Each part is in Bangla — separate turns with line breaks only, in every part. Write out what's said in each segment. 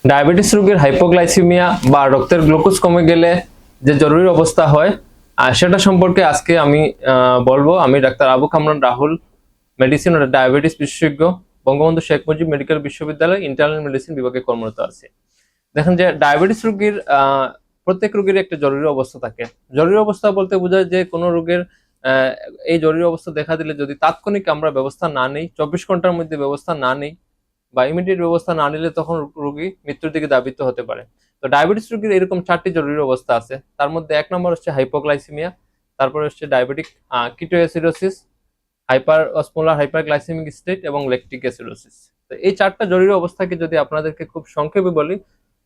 ডায়াবেটিস রোগীর হাইপোগ্লাইসিমিয়া বা রক্তের গ্লুকোজ কমে গেলে যে জরুরি অবস্থা হয় সেটা সম্পর্কে আজকে আমি বলবো। আমি ডাক্তার আবু কামরান রাহুল, মেডিসিন ও ডায়াবেটিস বিশেষজ্ঞ, বঙ্গবন্ধু শেখ মুজিব মেডিকেল বিশ্ববিদ্যালয় ইন্টারনাল মেডিসিন বিভাগে কর্মরত আছি। দেখেন যে ডায়াবেটিস রোগীর প্রত্যেক রোগীর একটা জরুরি অবস্থা থাকে। জরুরি অবস্থা বলতে বোঝায় যে কোনো রোগের এই জরুরি অবস্থা দেখা দিলে যদি তাৎক্ষণিক আমরা ব্যবস্থা না নেই, 24 ঘন্টার মধ্যে ব্যবস্থা না নেই বা ইমিডিয়েট ব্যবস্থা না নিলে তখন রোগী মৃত্যুর দিকে ধাবিত হতে পারে। তো ডায়াবেটিস রোগীর এরকম 4টি জরুরি অবস্থা আছে। তার মধ্যে 1 নম্বর হচ্ছে হাইপোগ্লাইসিমিয়া, তারপরে হচ্ছে diabetic ketoacidosis, hyper osmolar hyperglycaemic state এবং ল্যাকটিক অ্যাসিডোসিস। তো এই 4টা জরুরি অবস্থাকে যদি আপনাদেরকে খুব সংক্ষেপে বলি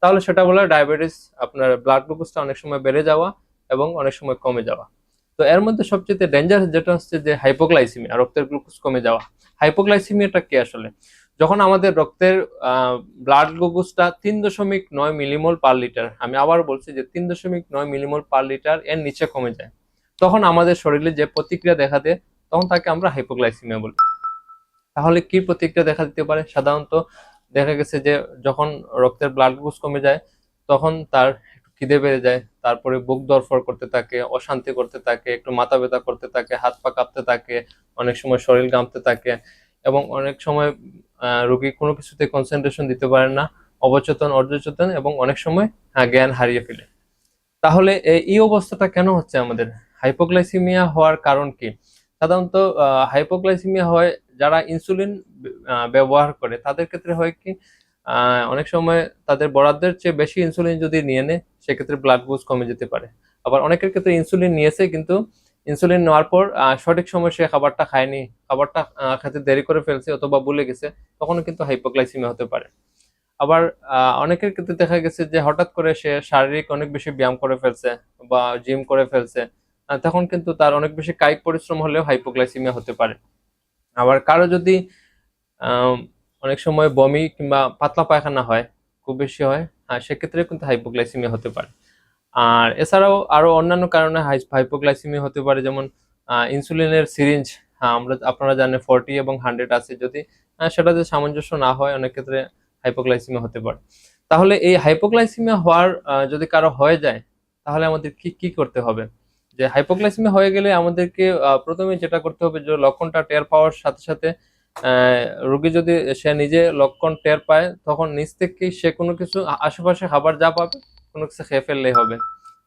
তাহলে সেটা বলে ডায়াবেটিস, আপনার ব্লাড গ্লুকোজটা অনেক সময় বেড়ে যাওয়া এবং অনেক সময় কমে যাওয়া। তো এর মধ্যে সবচেয়ে ডেঞ্জারাস যেটা হচ্ছে যে হাইপোগ্লাইসিমিয়া, রক্তের গ্লুকোজ কমে যাওয়া। হাইপোগ্লাইসিমিয়াটা কি আসলে? যখন আমাদের রক্তের ব্লাড গ্লুকোজটা 3.9 মিলিমোল পার লিটার, আমি আবার বলছি যে 3.9 মিলিমোল পার লিটার এর নিচে কমে যায়, তখন আমাদের শরীরে যে প্রতিক্রিয়া দেখা দেয় তখন তাকে আমরা হাইপোগ্লাইসিমিয়া বলি। তাহলে কি প্রতিক্রিয়া দেখা দিতে পারে? সাধারণত দেখা গেছে যে যখন রক্তের ব্লাড গ্লুকোজ কমে যায় তখন তার একটু খিদে বেড়ে যায়, তারপরে বুক ধড়ফড় করতে থাকে, অশান্তি করতে থাকে, একটু মাথা ব্যথা করতে থাকে, হাত পা কাঁপতে থাকে, অনেক সময় শরীর ঘামতে থাকে এবং অনেক সময় রোগী কোনো কিছুতে কনসেন্ট্রেশন দিতে পারে না, অবচেতন অর্ধচেতন এবং অনেক সময় জ্ঞান হারিয়ে ফেলে। তাহলে এই অবস্থাটা কেন হচ্ছে আমাদের? হাইপোগ্লাইসিমিয়া হওয়ার কারণ কি? সাধারণত হাইপোগ্লাইসিমিয়া হয় যারা ইনসুলিন ব্যবহার করে তাদের ক্ষেত্রে হয় কি, অনেক সময় তাদের বরাদ্দের চেয়ে বেশি ইনসুলিন যদি নিয়ে নেয় সেক্ষেত্রে ব্লাড গ্লুকোজ কমে যেতে পারে। আবার অনেকের ক্ষেত্রে ইনসুলিন নিয়েছে কিন্তু ইনসুলিন নেওয়ার পর সঠিক সময় সে খাবারটা খায়নি, খাবারটা খেতে দেরি করে ফেলছে অথবা ভুলে গেছে, তখনও কিন্তু হাইপোগ্লাইসিমিয়া হতে পারে। আবার অনেকের ক্ষেত্রে দেখা গেছে যে হঠাৎ করে সে শারীরিক অনেক বেশি ব্যায়াম করে ফেলছে বা জিম করে ফেলছে, তখন কিন্তু তার অনেক বেশি কায়িক পরিশ্রম হলেও হাইপোগ্লাইসিমিয়া হতে পারে। আবার কারো যদি আম, অনেক সময় বমি কিংবা পাতলা পায়খানা হয়, খুব বেশি হয়, সেক্ষেত্রে কিন্তু হাইপোগ্লাইসিমিয়া হতে পারে। আর এছাড়াও আরো অন্যান্য কারণে হাইপোগ্লাইসিমিয়া হতে পারে, যেমন ইনসুলিনের সিরিঞ্জ, আপনারা জানেন 40 এবং 100 আছে, যদি সেটাতে সামঞ্জস্য না হয় অনেক ক্ষেত্রে হাইপোগ্লাইসিমিয়া হতে পারে। তাহলে এই হাইপোগ্লাইসিমিয়া হওয়ার যদি কারো হয়ে যায় তাহলে আমাদের কি কি করতে হবে? যে হাইপোগ্লাইসিমিয়া হয়ে গেলে আমাদেরকে প্রথমে যেটা করতে হবে যে লক্ষণটা টের পাওয়ার সাথে সাথে রোগী যদি সে নিজে লক্ষণ টের পায় তখন নিজ থেকেই সে কোনো কিছু আশেপাশে খাবার যা পাবে কোনো কিছু খেয়ে ফেললেই হবে।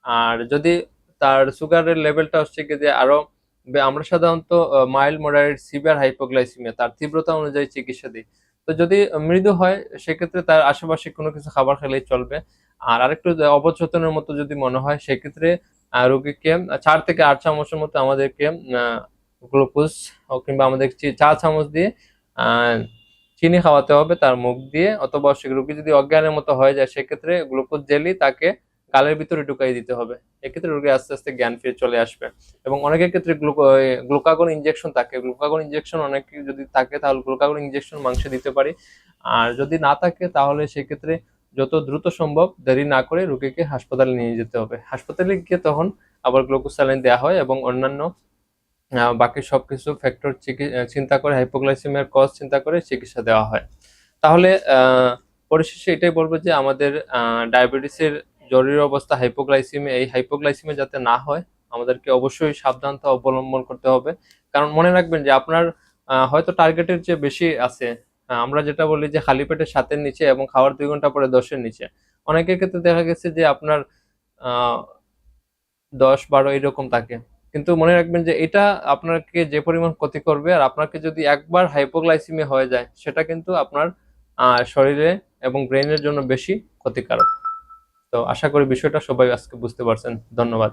আর যদি তার সুগারের লেভেলটা হচ্ছে কি যে আরো আমরা সাধারণত মাইল্ড মডারেট সিভিয়ার হাইপোগ্লাইসিমিয়া তার তীব্রতা অনুযায়ী চিকিৎসা দিই। তো যদি মৃদু হয় সেক্ষেত্রে তার আশেপাশে কোনো কিছু খাবার খেলেই চলবে। আর আরেকটু অবচেতনের মতো যদি মনে হয় সেক্ষেত্রে রোগীকে 4 থেকে 8 চামচের মতো আমাদেরকে গ্লুকোজ কিংবা আমাদের চা চামচ দিয়ে আহ চিনি খাওয়াতে হবে তার মুখ দিয়ে, অথবা সে রোগী যদি অজ্ঞানের মতো হয়ে যায় সেক্ষেত্রে গ্লুকোজ জেলি তাকে গালের ভিতরে ঢুকাই দিতে হবে। এক্ষেত্রে রোগী আস্তে আস্তে জ্ঞান ফিরে চলে আসবে। এবং অনেকের ক্ষেত্রে গ্লুকাগন ইনজেকশন থাকে, গ্লুকাগন ইনজেকশন অনেকে যদি থাকে তাহলে গ্লুকাগন ইনজেকশন মাংসে দিতে পারি। আর যদি না থাকে তাহলে সেক্ষেত্রে যত দ্রুত সম্ভব দেরি না করে রোগীকে হাসপাতালে নিয়ে যেতে হবে। হাসপাতালে গিয়ে তখন আবার গ্লুকোজ স্যালাইন দেওয়া হয় এবং অন্যান্য বাকি সবকিছু ফ্যাক্টর চিন্তা করে, হাইপোগ্লাইসেমিয়ার কজ চিন্তা করে চিকিৎসা দেওয়া হয়। তাহলে পরিশেষে এটাই বলবো যে আমাদের ডায়াবেটিসের জরুরি অবস্থা হাইপোগ্লাইসেমিয়া, এই হাইপোগ্লাইসেমিয়া যাতে না হয় আমাদেরকে অবশ্যই সাবধানতা অবলম্বন করতে হবে। কারণ মনে রাখবেন যে আপনার হয়তো টার্গেটের চেয়ে বেশি আছে। আমরা যেটা বলি যে খালি পেটে 7-এর নিচে এবং খাওয়ার 2 ঘন্টা পরে 10-এর নিচে। অনেকের ক্ষেত্রে দেখা গেছে যে আপনার আহ 10-12 এরকম থাকে। কিন্তু মনে রাখবেন যে এটা আপনাকে যে পরিমাণ ক্ষতি করবে, আর আপনাকে যদি একবার হাইপোগ্লাইসেমিয়া হয়ে যায় সেটা কিন্তু আপনার শরীরে এবং ব্রেনের জন্য বেশি ক্ষতিকারক। তো আশা করি বিষয়টা সবাই আজকে বুঝতে পারছেন। ধন্যবাদ।